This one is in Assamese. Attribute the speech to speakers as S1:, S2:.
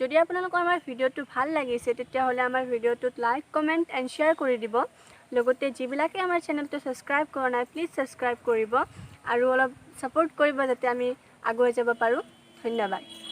S1: যদি আপোনালোকৰ আমাৰ ভিডিঅ'টো ভাল লাগিছে তেতিয়াহ'লে আমাৰ ভিডিঅ'টোত লাইক কমেণ্ট এণ্ড শ্বেয়াৰ কৰি দিব লগতে যিবিলাকে আমাৰ চেনেলটো ছাবস্ক্ৰাইব কৰা নাই প্লিজ ছাবস্ক্ৰাইব কৰিব আৰু অলপ ছাপোৰ্ট কৰিব যাতে আমি আগুৱাই যাব পাৰোঁ ধন্যবাদ